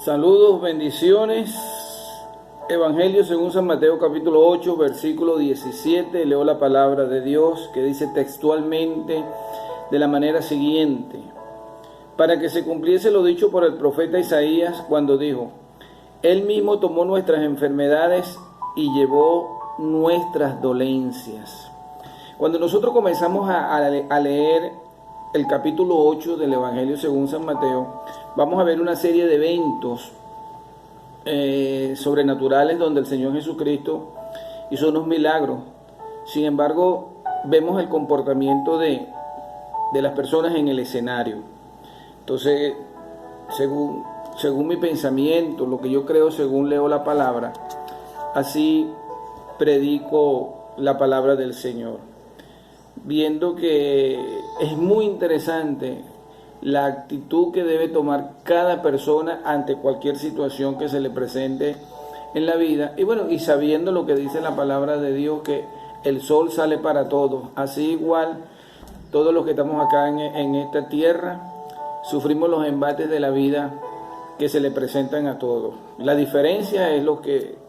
Saludos, bendiciones. Evangelio según San Mateo capítulo 8, versículo 17. Leo la palabra de Dios que dice textualmente de la manera siguiente: para que se cumpliese lo dicho por el profeta Isaías cuando dijo: Él mismo tomó nuestras enfermedades y llevó nuestras dolencias. Cuando nosotros comenzamos a leer el capítulo 8 del Evangelio según San Mateo, vamos a ver una serie de eventos sobrenaturales donde el Señor Jesucristo hizo unos milagros. Sin embargo, vemos el comportamiento de las personas en el escenario. Entonces, según mi pensamiento, lo que yo creo según leo la palabra, así predico la palabra del Señor, viendo que es muy interesante la actitud que debe tomar cada persona ante cualquier situación que se le presente en la vida. Y bueno, y sabiendo lo que dice la palabra de Dios, que el sol sale para todos. Así igual, todos los que estamos acá en esta tierra, sufrimos los embates de la vida que se le presentan a todos. La diferencia es los que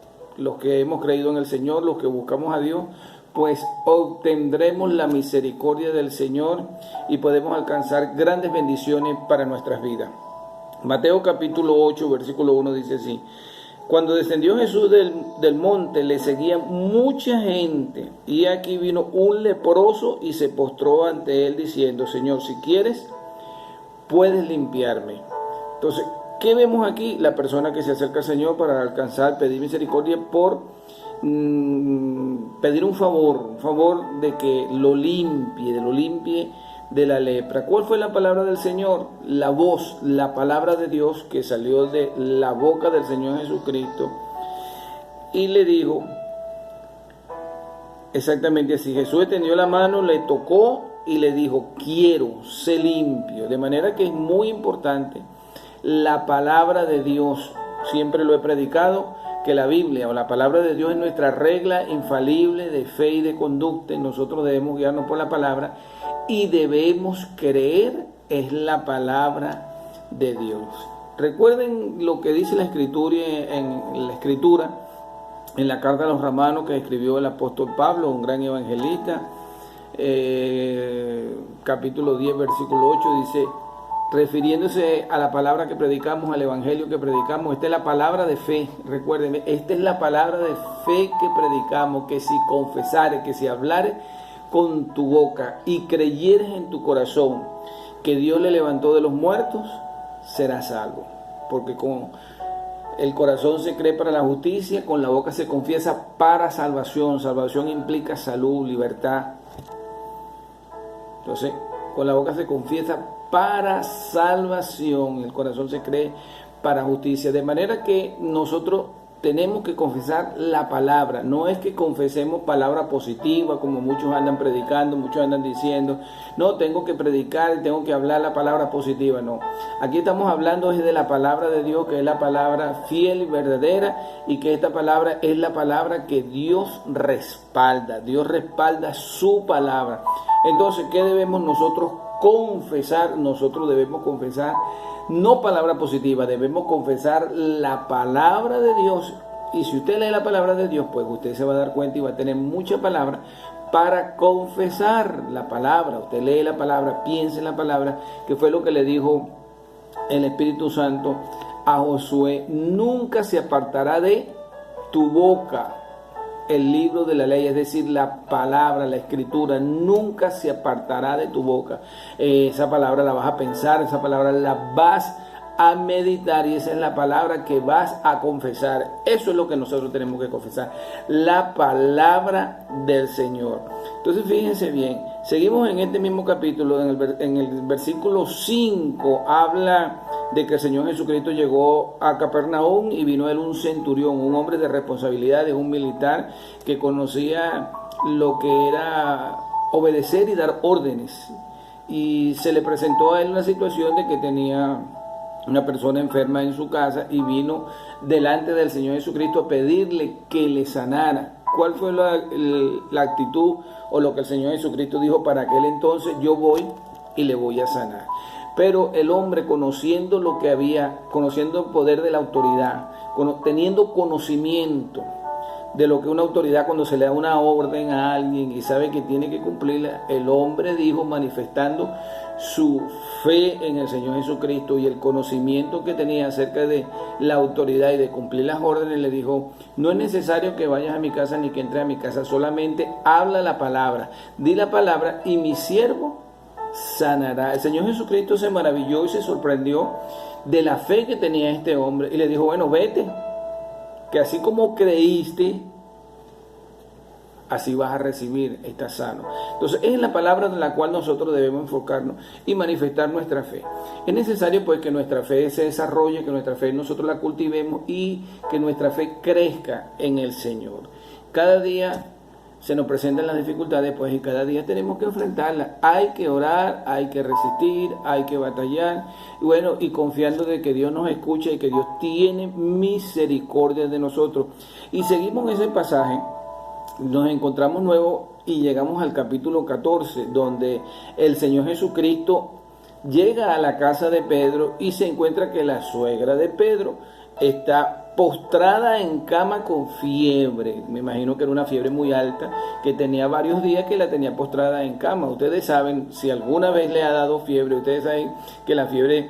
hemos creído en el Señor, los que buscamos a Dios, pues obtendremos la misericordia del Señor y podemos alcanzar grandes bendiciones para nuestras vidas. Mateo capítulo 8, versículo 1 dice así: cuando descendió Jesús del monte, le seguía mucha gente, y aquí vino un leproso y se postró ante él diciendo: Señor, si quieres, puedes limpiarme. Entonces, ¿qué vemos aquí? La persona que se acerca al Señor para alcanzar, pedir misericordia por pedir un favor de que lo limpie de la lepra. ¿Cuál fue la palabra del Señor? La voz, la palabra de Dios que salió de la boca del Señor Jesucristo, y le dijo exactamente así. Jesús extendió la mano, le tocó y le dijo: quiero, sé limpio. De manera que es muy importante la palabra de Dios. Siempre lo he predicado, que la Biblia o la palabra de Dios es nuestra regla infalible de fe y de conducta, y nosotros debemos guiarnos por la palabra y debemos creer es la palabra de Dios. Recuerden lo que dice la escritura en la carta a los Romanos que escribió el apóstol Pablo, un gran evangelista, capítulo 10, versículo 8, dice, refiriéndose a la palabra que predicamos, al evangelio que predicamos: esta es la palabra de fe. Recuerden, esta es la palabra de fe que predicamos, que si confesares, que si hablares con tu boca y creyeres en tu corazón que Dios le levantó de los muertos, serás salvo. Porque con el corazón se cree para la justicia, con la boca se confiesa para salvación. Salvación implica salud, libertad. Entonces, con la boca se confiesa para salvación, el corazón se cree para justicia. De manera que nosotros tenemos que confesar la palabra. No es que confesemos palabra positiva como muchos andan predicando, muchos andan diciendo: no, tengo que predicar y tengo que hablar la palabra positiva. No, aquí estamos hablando de la palabra de Dios, que es la palabra fiel y verdadera, y que esta palabra es la palabra que Dios respalda. Dios respalda su palabra. Entonces, ¿qué debemos nosotros confesar? Nosotros debemos confesar no palabra positiva, debemos confesar la palabra de Dios. Y si usted lee la palabra de Dios, pues usted se va a dar cuenta y va a tener mucha palabra para confesar la palabra. Usted lee la palabra, piensa en la palabra, que fue lo que le dijo el Espíritu Santo a Josué: nunca se apartará de tu boca el libro de la ley, es decir, la palabra, la escritura, nunca se apartará de tu boca. Esa palabra la vas a pensar, esa palabra la vas a meditar, y esa es la palabra que vas a confesar. Eso es lo que nosotros tenemos que confesar, la palabra del Señor. Entonces, fíjense bien, seguimos en este mismo capítulo, en el versículo 5, habla de que el Señor Jesucristo llegó a Capernaum y vino él un centurión, un hombre de responsabilidades, un militar que conocía lo que era obedecer y dar órdenes. Y se le presentó a él una situación de que tenía una persona enferma en su casa, y vino delante del Señor Jesucristo a pedirle que le sanara. ¿Cuál fue la actitud o lo que el Señor Jesucristo dijo para aquel entonces? Yo voy y le voy a sanar. Pero el hombre, conociendo lo que había, conociendo el poder de la autoridad, teniendo conocimiento de lo que una autoridad, cuando se le da una orden a alguien y sabe que tiene que cumplirla, el hombre dijo, manifestando su fe en el Señor Jesucristo y el conocimiento que tenía acerca de la autoridad y de cumplir las órdenes, le dijo: no es necesario que vayas a mi casa ni que entres a mi casa, solamente habla la palabra, di la palabra y mi siervo sanará. El Señor Jesucristo se maravilló y se sorprendió de la fe que tenía este hombre y le dijo: bueno, vete, que así como creíste, así vas a recibir, estás sano. Entonces es la palabra en la cual nosotros debemos enfocarnos y manifestar nuestra fe. Es necesario pues que nuestra fe se desarrolle, que nuestra fe nosotros la cultivemos y que nuestra fe crezca en el Señor. Cada día se nos presentan las dificultades, pues, y cada día tenemos que enfrentarlas. Hay que orar, hay que resistir, hay que batallar, y bueno, y confiando de que Dios nos escucha y que Dios tiene misericordia de nosotros. Y seguimos ese pasaje, nos encontramos nuevo y llegamos al capítulo 14, donde el Señor Jesucristo llega a la casa de Pedro y se encuentra que la suegra de Pedro está postrada en cama con fiebre. Me imagino que era una fiebre muy alta, que tenía varios días que la tenía postrada en cama. Ustedes saben, si alguna vez le ha dado fiebre, ustedes saben que la fiebre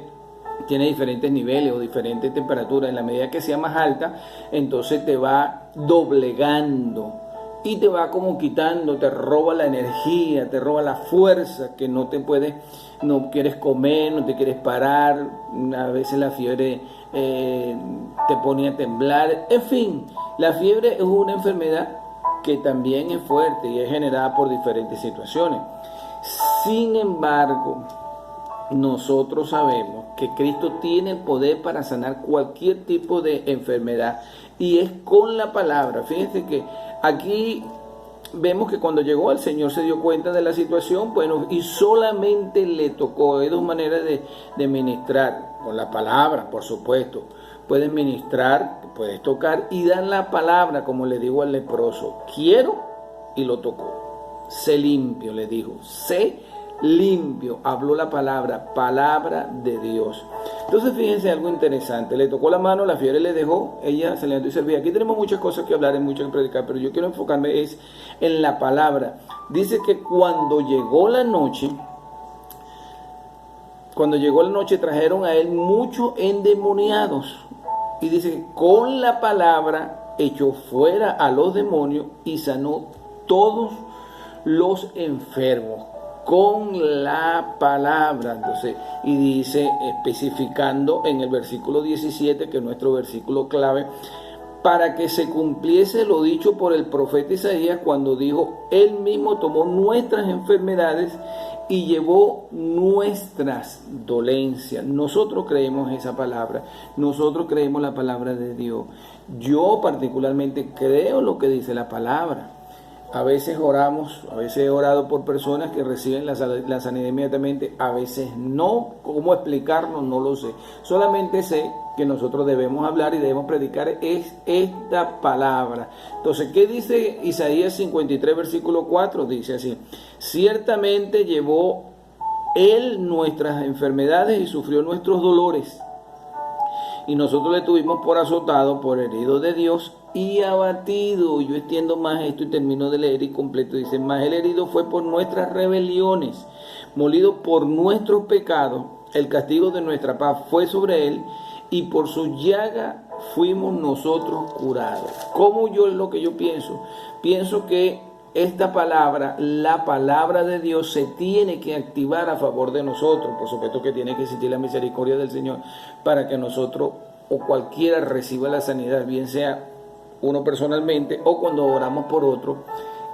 tiene diferentes niveles o diferentes temperaturas. En la medida que sea más alta, entonces te va doblegando y te va como quitando, te roba la energía, te roba la fuerza, que no te puedes, no quieres comer, no te quieres parar. A veces la fiebre te pone a temblar. En fin, la fiebre es una enfermedad que también es fuerte y es generada por diferentes situaciones. Sin embargo, nosotros sabemos que Cristo tiene el poder para sanar cualquier tipo de enfermedad, y es con la palabra. Fíjense que aquí vemos que cuando llegó al Señor se dio cuenta de la situación, bueno, y solamente le tocó. Hay dos maneras de ministrar: con la palabra, por supuesto. Puedes ministrar, puedes tocar y dar la palabra, como le digo al leproso: quiero, y lo tocó. Sé limpio, le dijo, sé limpio. Habló la palabra de Dios. Entonces fíjense algo interesante: le tocó la mano, la fiebre le dejó, ella se levantó y servía. Aquí tenemos muchas cosas que hablar y mucho que predicar, pero yo quiero enfocarme es en la palabra. Dice que cuando llegó la noche trajeron a él muchos endemoniados, y dice que con la palabra echó fuera a los demonios y sanó todos los enfermos con la palabra. Entonces, y dice, especificando en el versículo 17, que es nuestro versículo clave, para que se cumpliese lo dicho por el profeta Isaías cuando dijo: él mismo tomó nuestras enfermedades y llevó nuestras dolencias. Nosotros creemos esa palabra, nosotros creemos la palabra de Dios. Yo particularmente creo lo que dice la palabra. A veces oramos, a veces he orado por personas que reciben la sanidad inmediatamente, a veces no. ¿Cómo explicarlo? No lo sé. Solamente sé que nosotros debemos hablar y debemos predicar es esta palabra. Entonces, ¿qué dice Isaías 53, versículo 4? Dice así: ciertamente llevó él nuestras enfermedades y sufrió nuestros dolores, y nosotros le tuvimos por azotado, por herido de Dios y abatido. Yo extiendo más esto y termino de leer y completo. Dice: mas el herido fue por nuestras rebeliones, molido por nuestros pecados. El castigo de nuestra paz fue sobre él, y por su llaga fuimos nosotros curados. ¿Cómo yo es lo que yo pienso? Pienso que esta palabra, la palabra de Dios, se tiene que activar a favor de nosotros. Por supuesto que tiene que existir la misericordia del Señor para que nosotros o cualquiera reciba la sanidad, bien sea uno personalmente o cuando oramos por otro,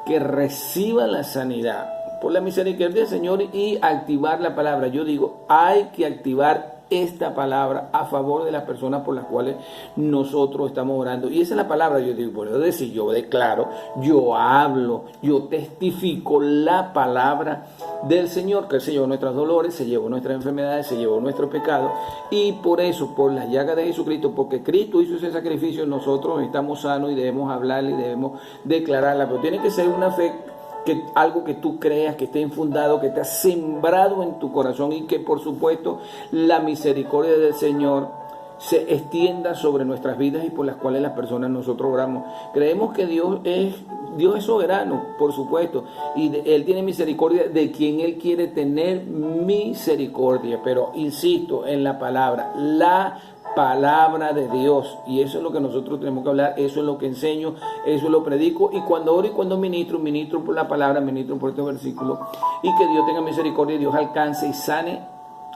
que reciba la sanidad por la misericordia del Señor y activar la palabra. Yo digo, hay que activar esta palabra a favor de las personas por las cuales nosotros estamos orando. Y esa es la palabra. Yo digo, por eso decir, yo declaro, yo hablo, yo testifico la palabra del Señor, que Él se llevó nuestros dolores, se llevó nuestras enfermedades, se llevó nuestros pecados, y por eso, por las llagas de Jesucristo, porque Cristo hizo ese sacrificio, nosotros estamos sanos y debemos hablarle y debemos declararla. Pero tiene que ser una fe que algo que tú creas, que esté infundado, que te ha sembrado en tu corazón, y que por supuesto la misericordia del Señor se extienda sobre nuestras vidas y por las cuales las personas nosotros oramos. Creemos que Dios es soberano, por supuesto, y Él tiene misericordia de quien Él quiere tener misericordia, pero insisto en la palabra de Dios, y eso es lo que nosotros tenemos que hablar, eso es lo que enseño, eso lo predico, y cuando oro y cuando ministro por la palabra, ministro por este versículo, y que Dios tenga misericordia y Dios alcance y sane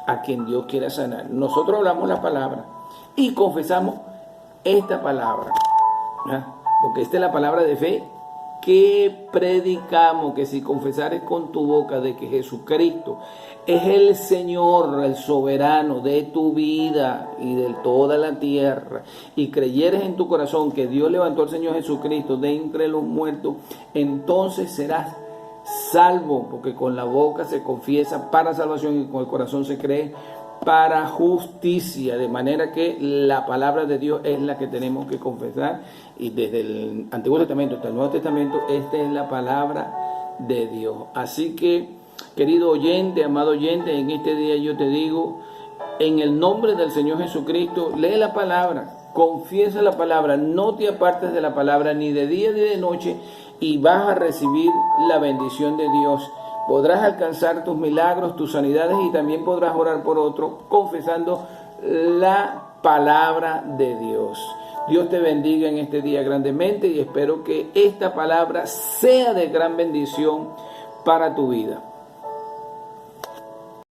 a quien Dios quiera sanar. Nosotros hablamos la palabra y confesamos esta palabra, porque esta es la palabra de fe que predicamos, que si confesares con tu boca de que Jesucristo es el Señor, el soberano de tu vida y de toda la tierra, y creyeres en tu corazón que Dios levantó al Señor Jesucristo de entre los muertos, entonces serás salvo, porque con la boca se confiesa para salvación y con el corazón se cree para justicia, de manera que la palabra de Dios es la que tenemos que confesar, y desde el Antiguo Testamento hasta el Nuevo Testamento esta es la palabra de Dios. Así que, querido oyente, amado oyente, en este día yo te digo, en el nombre del Señor Jesucristo, lee la palabra, confiesa la palabra, no te apartes de la palabra ni de día ni de noche, y vas a recibir la bendición de Dios. Podrás alcanzar tus milagros, tus sanidades, y también podrás orar por otro confesando la palabra de Dios. Dios te bendiga en este día grandemente, y espero que esta palabra sea de gran bendición para tu vida.